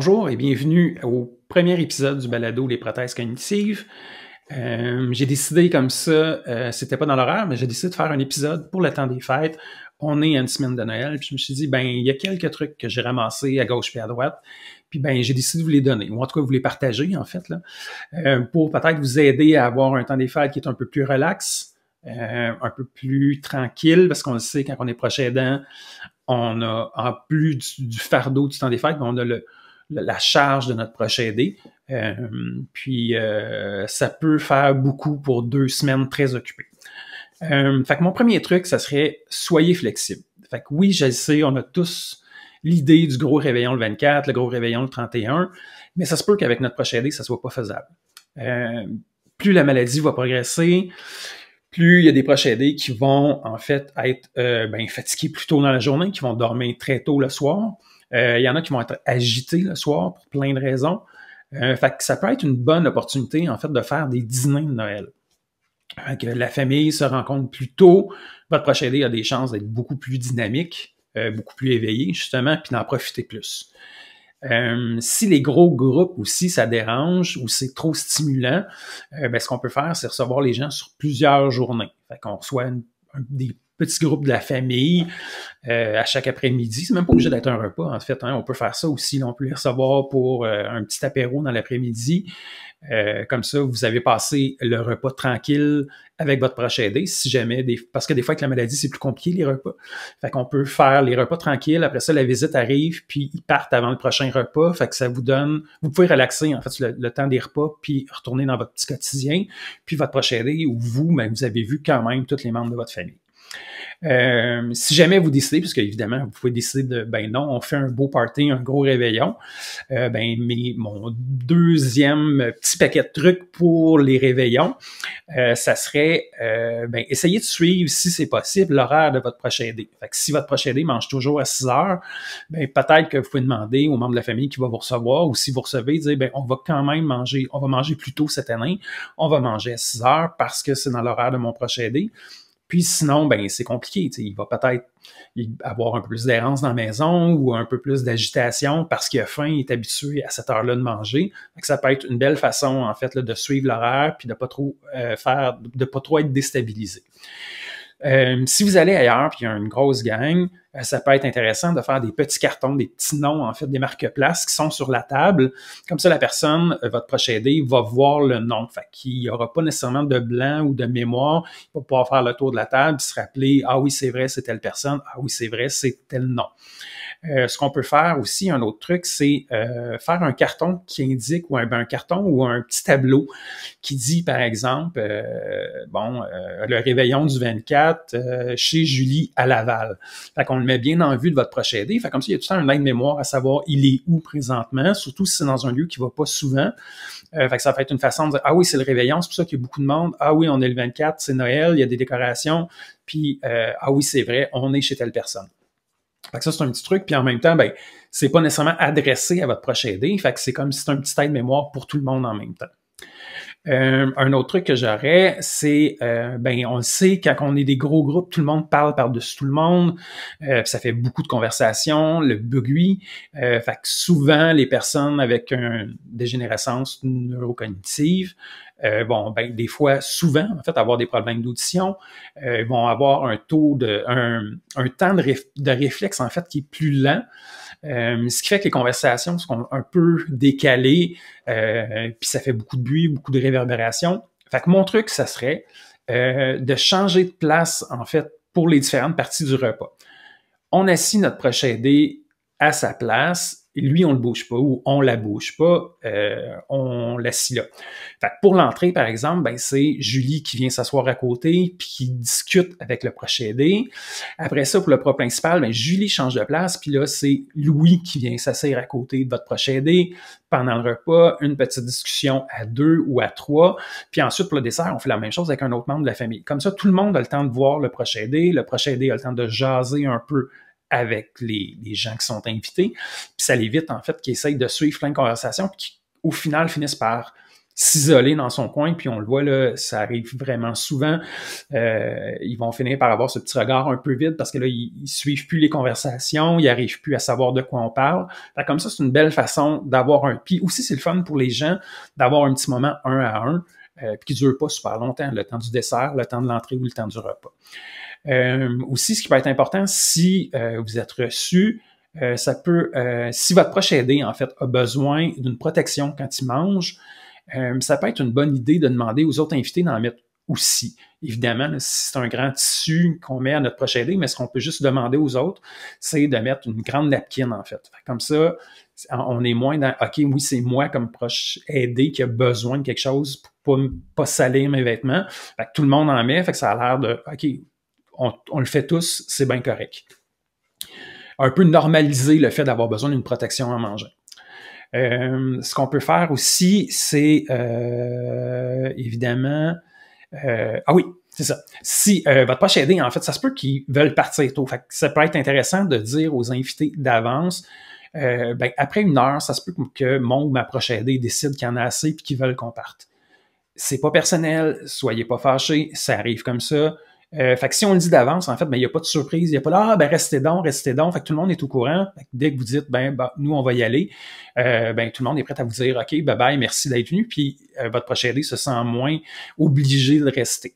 Bonjour et bienvenue au premier épisode du balado Les prothèses cognitives. J'ai décidé comme ça, c'était pas dans l'horaire, mais j'ai décidé de faire un épisode pour le temps des fêtes. On est à une semaine de Noël, puis je me suis dit, ben il y a quelques trucs que j'ai ramassés à gauche et à droite, puis ben j'ai décidé de vous les donner, ou en tout cas vous les partager en fait, là, pour peut-être vous aider à avoir un temps des fêtes qui est un peu plus relax, un peu plus tranquille, parce qu'on le sait, quand on est proche aidant, on a, en plus du fardeau du temps des fêtes, on a la charge de notre proche aidé. Puis ça peut faire beaucoup pour 2 semaines très occupées. Fait que mon premier truc, ça serait soyez flexible. Fait que oui, je le sais, on a tous l'idée du gros réveillon le 24, le gros réveillon le 31, mais ça se peut qu'avec notre proche aidé, ça soit pas faisable. Plus la maladie va progresser, plus il y a des proches aidés qui vont en fait être fatigués plus tôt dans la journée, qui vont dormir très tôt le soir. Il y en a qui vont être agités le soir pour plein de raisons. Fait que ça peut être une bonne opportunité, en fait, de faire des dîners de Noël. Fait que la famille se rencontre plus tôt. Votre proche aidé a des chances d'être beaucoup plus dynamique, beaucoup plus éveillé, justement, puis d'en profiter plus. Si les gros groupes aussi, ça dérange ou c'est trop stimulant, ce qu'on peut faire, c'est recevoir les gens sur plusieurs journées. Fait qu'on reçoit des petits groupes de la famille à chaque après-midi. C'est même pas obligé d'être un repas, en fait. On peut faire ça aussi. Là, on peut les recevoir pour un petit apéro dans l'après-midi. Comme ça, vous avez passé le repas tranquille avec votre proche aidé, si jamais, parce que des fois, avec la maladie, c'est plus compliqué, les repas. Fait qu'on peut faire les repas tranquilles, après ça, la visite arrive, puis ils partent avant le prochain repas, fait que ça vous donne, vous pouvez relaxer, en fait, le temps des repas, puis retourner dans votre petit quotidien, puis votre proche aidé, ou vous, ben, vous avez vu quand même tous les membres de votre famille. Si jamais vous décidez, parce qu'évidemment, vous pouvez décider de, ben non, on fait un beau party, un gros réveillon, mon deuxième petit paquet de trucs pour les réveillons, ça serait, essayez de suivre, si c'est possible, l'horaire de votre proche aidé. Fait que si votre proche aidé mange toujours à 6 heures, ben peut-être que vous pouvez demander aux membres de la famille qui va vous recevoir, ou si vous recevez, dire, ben on va quand même manger, on va manger plus tôt cette année, on va manger à 6 heures parce que c'est dans l'horaire de mon proche aidé. Puis sinon, ben c'est compliqué. Il va peut-être avoir un peu plus d'errance dans la maison ou un peu plus d'agitation parce qu'il a faim, il est habitué à cette heure-là de manger. Donc, ça peut être une belle façon, en fait, là, de suivre l'horaire puis de pas trop de pas trop être déstabilisé. Si vous allez ailleurs puis il y a une grosse gang, ça peut être intéressant de faire des petits cartons, des petits noms, en fait, des marque-places qui sont sur la table. Comme ça, la personne, votre proche aidé, va voir le nom. Fait qu'il n'y aura pas nécessairement de blanc ou de mémoire. Il va pouvoir faire le tour de la table et se rappeler, ah oui, c'est vrai, c'est telle personne. Ah oui, c'est vrai, c'est tel nom. Ce qu'on peut faire aussi, un autre truc, c'est faire un carton qui indique, ou un carton ou un petit tableau qui dit, par exemple, le réveillon du 24 chez Julie à Laval. Fait qu'on le met bien en vue de votre proche aidé. Fait comme ça, il y a tout le temps un aide-mémoire à savoir il est où présentement, surtout si c'est dans un lieu qui va pas souvent. Fait que ça va être une façon de dire, ah oui, c'est le réveillon, c'est pour ça qu'il y a beaucoup de monde. Ah oui, on est le 24, c'est Noël, il y a des décorations. Puis, ah oui, c'est vrai, on est chez telle personne. Fait que ça, c'est un petit truc. Puis en même temps, ben, c'est pas nécessairement adressé à votre proche aidé. Fait que c'est comme si c'est un petit aide-mémoire pour tout le monde en même temps. Un autre truc que j'aurais, c'est, on le sait, quand on est des gros groupes, tout le monde parle par-dessus tout le monde, ça fait beaucoup de conversations, le bruit, fait que souvent, les personnes avec une dégénérescence neurocognitive des fois, souvent, en fait, avoir des problèmes d'audition, vont avoir un temps de réflexe, en fait, qui est plus lent. Ce qui fait que les conversations sont un peu décalées, puis ça fait beaucoup de bruit, beaucoup de réverbération. Fait que mon truc, ça serait de changer de place, en fait, pour les différentes parties du repas. On assit notre proche aidé à sa place, et lui, on le bouge pas ou on la bouge pas, on l'assit là. Fait que pour l'entrée, par exemple, c'est Julie qui vient s'asseoir à côté puis qui discute avec le proche aidé. Après ça, pour le repas principal, Julie change de place, puis là, c'est Louis qui vient s'asseoir à côté de votre proche aidé. Pendant le repas, une petite discussion à 2 ou à 3. Puis ensuite, pour le dessert, on fait la même chose avec un autre membre de la famille. Comme ça, tout le monde a le temps de voir le proche aidé. Le proche aidé a le temps de jaser un peu avec les gens qui sont invités. Puis ça l'évite, en fait, qu'ils essayent de suivre plein de conversations, puis qui, au final, finissent par s'isoler dans son coin, puis on le voit, là, ça arrive vraiment souvent. Ils vont finir par avoir ce petit regard un peu vide parce que là, ils suivent plus les conversations, ils arrivent plus à savoir de quoi on parle. Fait comme ça, c'est une belle façon d'avoir un... Puis aussi, c'est le fun pour les gens d'avoir un petit moment un à un, puis qui ne dure pas super longtemps, le temps du dessert, le temps de l'entrée ou le temps du repas. Aussi, ce qui peut être important, si vous êtes reçu, ça peut, si votre proche aidé, en fait, a besoin d'une protection quand il mange, ça peut être une bonne idée de demander aux autres invités d'en mettre aussi. Évidemment, là, si c'est un grand tissu qu'on met à notre proche aidé, mais ce qu'on peut juste demander aux autres, c'est de mettre une grande napkin, en fait. Comme ça, on est moins dans « OK, oui, c'est moi comme proche aidé qui a besoin de quelque chose pour pas salir mes vêtements. » Fait que tout le monde en met, fait que ça a l'air de « OK, on le fait tous, c'est bien correct. » Un peu normaliser le fait d'avoir besoin d'une protection en mangeant. Ce qu'on peut faire aussi, c'est évidemment... ah oui, c'est ça. Si votre proche aidé, en fait, ça se peut qu'ils veulent partir tôt. Fait que ça peut être intéressant de dire aux invités d'avance, après 1 heure, ça se peut que mon ou ma proche aidé décide qu'il y en a assez et qu'ils veulent qu'on parte. C'est pas personnel, soyez pas fâchés, ça arrive comme ça. Fait que si on le dit d'avance, en fait, il n'y a pas de surprise, il n'y a pas là, restez donc. Fait que tout le monde est au courant. Fait que dès que vous dites, nous, on va y aller, tout le monde est prêt à vous dire, OK, bye, merci d'être venu, puis votre proche aidé se sent moins obligé de rester.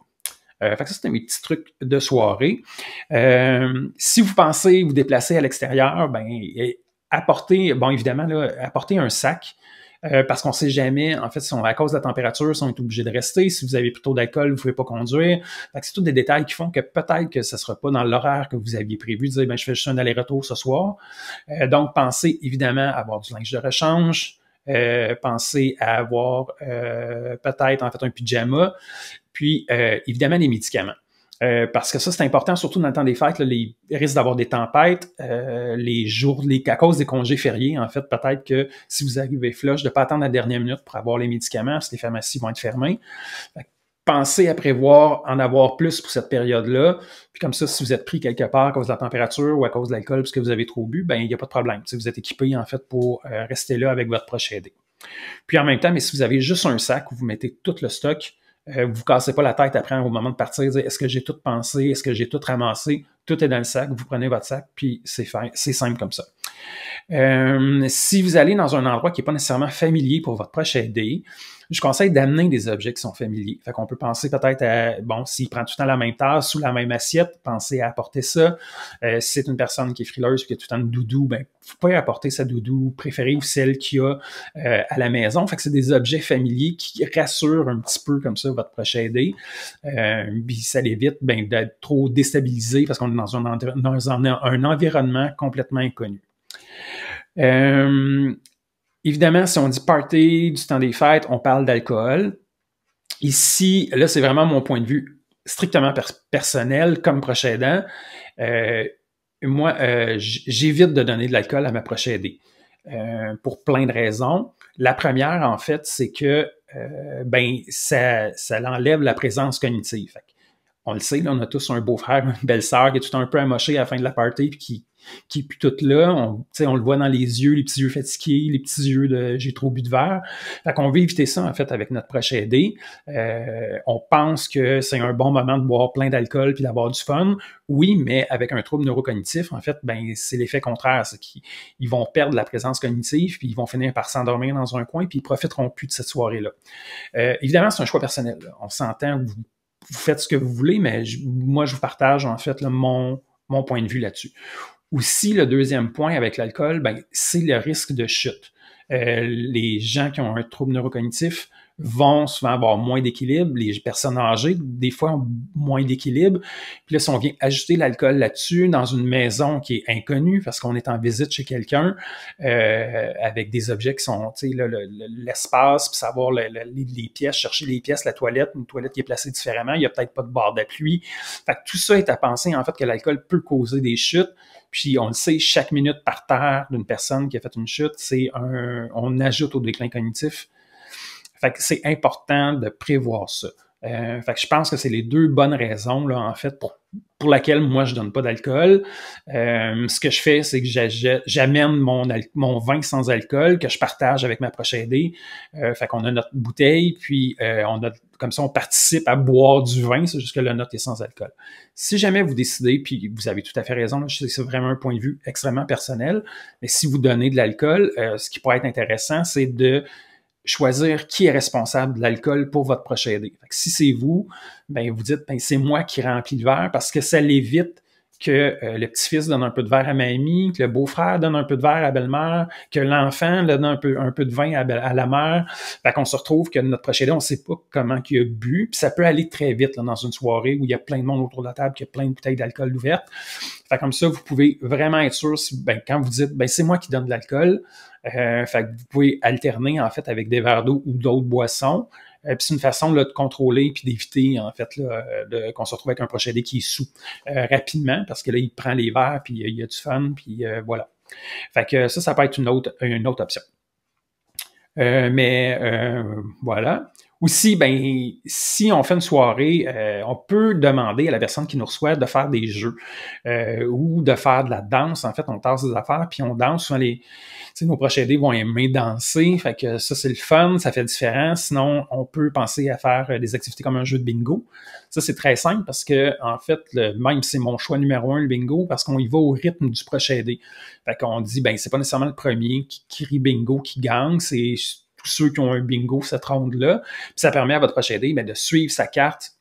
Fait que ça, c'était mes petits trucs de soirée. Si vous pensez vous déplacer à l'extérieur, apportez un sac. Parce qu'on ne sait jamais, en fait, à cause de la température, si on est obligé de rester. Si vous avez plutôt d'alcool, vous ne pouvez pas conduire. Fait que c'est tous des détails qui font que peut-être que ça ne sera pas dans l'horaire que vous aviez prévu, de dire, je fais juste un aller-retour ce soir. Donc, pensez évidemment à avoir du linge de rechange. Pensez à avoir peut-être, en fait, un pyjama. Puis, évidemment, les médicaments. Parce que ça, c'est important, surtout dans le temps des fêtes, là, les risques d'avoir des tempêtes, à cause des congés fériés, en fait, peut-être que si vous arrivez flush, de ne pas attendre la dernière minute pour avoir les médicaments, parce que les pharmacies vont être fermées. Pensez à prévoir en avoir plus pour cette période-là. Puis comme ça, si vous êtes pris quelque part à cause de la température ou à cause de l'alcool parce que vous avez trop bu, il n'y a pas de problème. Si vous êtes équipé, en fait, pour rester là avec votre proche aidé. Puis en même temps, mais si vous avez juste un sac où vous mettez tout le stock, vous ne cassez pas la tête après au moment de partir, dire est-ce que j'ai tout pensé, est-ce que j'ai tout ramassé, tout est dans le sac, vous prenez votre sac, puis c'est simple comme ça. Si vous allez dans un endroit qui n'est pas nécessairement familier pour votre proche aidé, je conseille d'amener des objets qui sont familiers. Fait qu'on peut penser peut-être à, s'il prend tout le temps la même tasse ou la même assiette, pensez à apporter ça. Si c'est une personne qui est frileuse et qui a tout le temps une doudou, vous pouvez apporter sa doudou préférée ou celle qu'il y a à la maison. Fait que c'est des objets familiers qui rassurent un petit peu comme ça votre proche aidé. Puis ça l'évite d'être trop déstabilisé parce qu'on est dans un environnement complètement inconnu. Évidemment, si on dit party, du temps des fêtes, on parle d'alcool. Ici, là, c'est vraiment mon point de vue strictement personnel comme proche aidant. Moi, j'évite de donner de l'alcool à ma proche aidée pour plein de raisons. La première, en fait, c'est que ça l'enlève la présence cognitive. Fait on le sait, là, on a tous un beau-frère, une belle-sœur qui est tout un peu amoché à la fin de la party puis qui est plus toute là. On le voit dans les yeux, les petits yeux fatigués, les petits yeux de « j'ai trop bu de verre ». Fait qu'on veut éviter ça, en fait, avec notre proche aidé. On pense que c'est un bon moment de boire plein d'alcool puis d'avoir du fun. Oui, mais avec un trouble neurocognitif, en fait, c'est l'effet contraire. C'est qu'ils vont perdre la présence cognitive puis ils vont finir par s'endormir dans un coin puis ils profiteront plus de cette soirée-là. Évidemment, c'est un choix personnel. Là. On s'entend, vous faites ce que vous voulez, mais moi, je vous partage, en fait, là, mon point de vue là-dessus. Aussi, le deuxième point avec l'alcool, c'est le risque de chute. Les gens qui ont un trouble neurocognitif vont souvent avoir moins d'équilibre. Les personnes âgées, des fois, ont moins d'équilibre. Puis là, si on vient ajouter l'alcool là-dessus dans une maison qui est inconnue, parce qu'on est en visite chez quelqu'un, avec des objets qui sont, tu sais, l'espace, puis savoir les pièces, chercher les pièces, la toilette, une toilette qui est placée différemment, il n'y a peut-être pas de barre d'appui. Fait que tout ça est à penser, en fait, que l'alcool peut causer des chutes. Puis on le sait, chaque minute par terre d'une personne qui a fait une chute, on ajoute au déclin cognitif. Fait que c'est important de prévoir ça. Fait que je pense que c'est les deux bonnes raisons, là, en fait, pour laquelle moi, je donne pas d'alcool. Ce que je fais, c'est que j'amène mon vin sans alcool que je partage avec ma proche aidée. Fait qu'on a notre bouteille, puis comme ça, on participe à boire du vin, c'est juste que le nôtre est sans alcool. Si jamais vous décidez, puis vous avez tout à fait raison, là, je sais que c'est vraiment un point de vue extrêmement personnel, mais si vous donnez de l'alcool, ce qui pourrait être intéressant, c'est de choisir qui est responsable de l'alcool pour votre proche aidé. Fait que si c'est vous, ben vous dites ben c'est moi qui remplis le verre parce que ça l'évite que le petit-fils donne un peu de verre à mamie, que le beau-frère donne un peu de verre à la belle-mère, que l'enfant donne un peu de vin à la mère. Fait qu'on se retrouve que notre proche aidé, on sait pas comment il a bu, puis ça peut aller très vite là, dans une soirée où il y a plein de monde autour de la table, qu'il y a plein de bouteilles d'alcool ouvertes. Fait comme ça, vous pouvez vraiment être sûr, quand vous dites ben c'est moi qui donne de l'alcool, fait que vous pouvez alterner en fait avec des verres d'eau ou d'autres boissons. Puis c'est une façon là, de contrôler puis d'éviter en fait là, qu'on se retrouve avec un proche aidé qui est sous rapidement parce que là il prend les verres puis il y a du fun puis voilà. Fait que ça peut être une autre option. Voilà. Aussi, ben, si on fait une soirée, on peut demander à la personne qui nous reçoit de faire des jeux ou de faire de la danse. En fait, on tasse des affaires puis on danse. Souvent, nos proches aidés vont aimer danser. Fait que ça, c'est le fun, ça fait différent. Sinon, on peut penser à faire des activités comme un jeu de bingo. Ça, c'est très simple parce que, en fait, même c'est mon choix numéro 1, le bingo, parce qu'on y va au rythme du proche aidé. Fait qu'on dit, ben, c'est pas nécessairement le premier qui crie bingo qui gagne, c'est tous ceux qui ont un bingo cette ronde-là. Puis ça permet à votre proche aidé de suivre sa carte.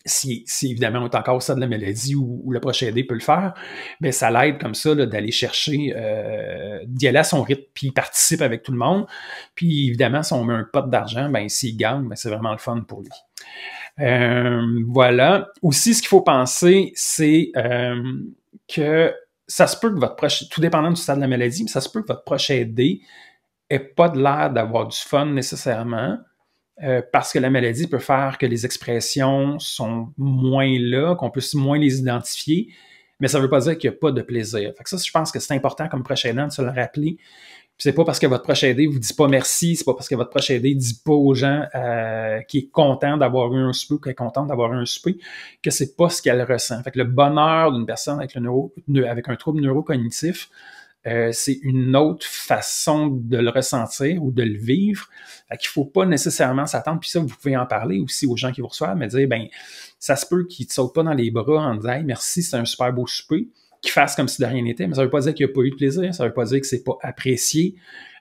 Si évidemment on est encore au stade de la maladie où le proche aidé peut le faire, ben ça l'aide comme ça là, d'aller chercher, d'y aller à son rythme, puis il participe avec tout le monde. Puis évidemment, si on met un pot d'argent, ben s'il gagne, ben c'est vraiment le fun pour lui. Voilà. Aussi, ce qu'il faut penser, c'est que ça se peut que votre proche, tout dépendant du stade de la maladie, mais ça se peut que votre proche aidé ait pas de l'air d'avoir du fun nécessairement. Parce que la maladie peut faire que les expressions sont moins là, qu'on puisse moins les identifier, mais ça ne veut pas dire qu'il n'y a pas de plaisir. Fait que ça, je pense que c'est important comme proche aidant de se le rappeler. Puis c'est pas parce que votre proche aidé vous dit pas merci, c'est pas parce que votre proche aidé dit pas aux gens qu'il est content d'avoir eu un souper ou qu'elle est contente d'avoir eu un souper, que c'est pas ce qu'elle ressent. Fait que le bonheur d'une personne avec un trouble neurocognitif, c'est une autre façon de le ressentir ou de le vivre. Fait qu'il faut pas nécessairement s'attendre, puis ça, vous pouvez en parler aussi aux gens qui vous reçoivent, mais dire, ben, ça se peut qu'ils te sautent pas dans les bras en disant, hey, merci, c'est un super beau souper, qu'ils fassent comme si de rien n'était, mais ça veut pas dire qu'il n'y a pas eu de plaisir, ça veut pas dire que c'est pas apprécié.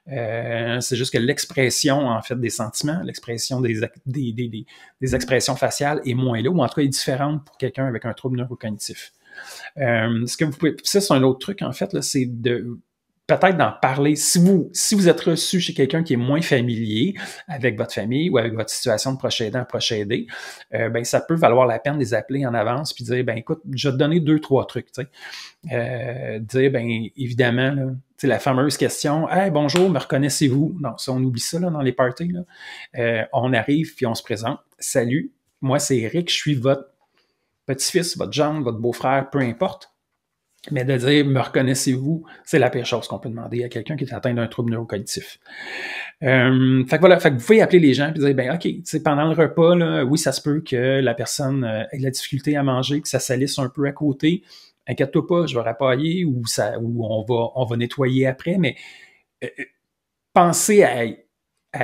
C'est juste que l'expression, en fait, des sentiments, l'expression des expressions faciales est moins là, ou en tout cas est différente pour quelqu'un avec un trouble neurocognitif. Ce que vous pouvez, ça c'est un autre truc en fait là, c'est de peut-être d'en parler. Si vous êtes reçu chez quelqu'un qui est moins familier avec votre famille ou avec votre situation de proche aidant, proche aidé, ben ça peut valoir la peine de les appeler en avance puis dire ben écoute, je vais te donner 2-3 trucs, tu sais, dire ben évidemment là, tu sais la fameuse question, hey bonjour, me reconnaissez-vous? Non, ça on oublie ça là dans les parties là. On arrive puis on se présente, salut, moi c'est Eric, je suis votre petit-fils, votre gendre, votre beau-frère, peu importe. Mais de dire, me reconnaissez-vous, c'est la pire chose qu'on peut demander à quelqu'un qui est atteint d'un trouble neurocognitif. Fait que voilà, fait que vous pouvez appeler les gens et dire, ben ok, pendant le repas, là, oui, ça se peut que la personne ait de la difficulté à manger, que ça salisse un peu à côté. Inquiète-toi pas, je vais rapailler ou on va nettoyer après, mais pensez à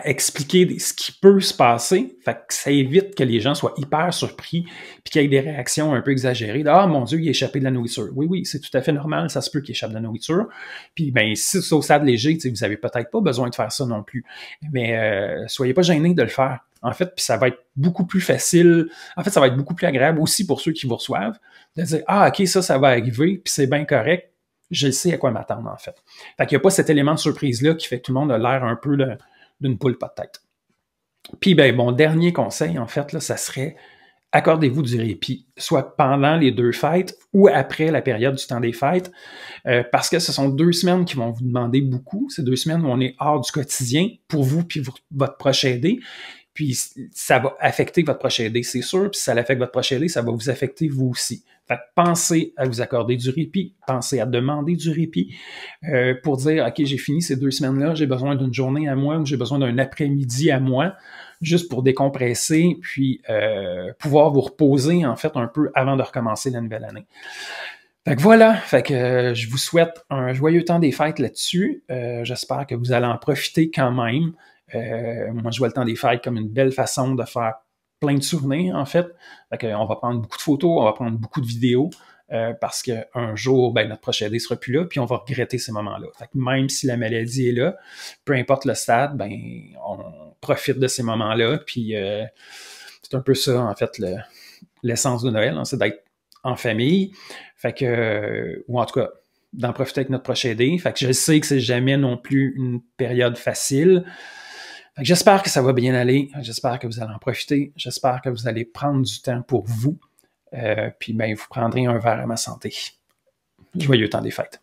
expliquer ce qui peut se passer, fait que ça évite que les gens soient hyper surpris puis qu'il y ait des réactions un peu exagérées. Ah mon Dieu, il a échappé de la nourriture. Oui, c'est tout à fait normal, ça se peut qu'il échappe de la nourriture. Puis ben si c'est au stade léger, vous avez peut-être pas besoin de faire ça non plus. Mais soyez pas gênés de le faire. En fait, puis ça va être beaucoup plus facile. En fait, ça va être beaucoup plus agréable aussi pour ceux qui vous reçoivent de dire ah ok ça va arriver puis c'est bien correct. Je sais à quoi m'attendre en fait. Fait qu'il n'y a pas cet élément de surprise là qui fait que tout le monde a l'air un peu d'une poule pas de tête. Puis, ben, mon dernier conseil, en fait, là, ça serait accordez-vous du répit, soit pendant les 2 fêtes ou après la période du temps des fêtes, parce que ce sont 2 semaines qui vont vous demander beaucoup. C'est 2 semaines où on est hors du quotidien pour vous puis votre proche aidé. Puis ça va affecter votre proche aidé, c'est sûr. Puis si ça l'affecte votre proche aidé, ça va vous affecter vous aussi. Fait que pensez à vous accorder du répit, pensez à demander du répit pour dire, OK, j'ai fini ces 2 semaines-là, j'ai besoin d'une journée à moi ou j'ai besoin d'un après-midi à moi juste pour décompresser, puis pouvoir vous reposer, en fait, un peu avant de recommencer la nouvelle année. Fait que voilà, fait que je vous souhaite un joyeux temps des fêtes là-dessus. J'espère que vous allez en profiter quand même. Moi, je vois le temps des fêtes comme une belle façon de faire plein de souvenirs, en fait. Fait qu'on va prendre beaucoup de photos, on va prendre beaucoup de vidéos, parce qu'un jour, ben, notre prochain aidé sera plus là, puis on va regretter ces moments-là. Fait que même si la maladie est là, peu importe le stade, ben, on profite de ces moments-là, puis c'est un peu ça, en fait, l'essence de Noël, hein, c'est d'être en famille. Fait que, ou en tout cas, d'en profiter avec notre prochain aidé. Fait que je sais que c'est jamais non plus une période facile. Fait que j'espère que ça va bien aller. J'espère que vous allez en profiter. J'espère que vous allez prendre du temps pour vous. Puis, ben, vous prendrez un verre à ma santé. Joyeux temps des fêtes.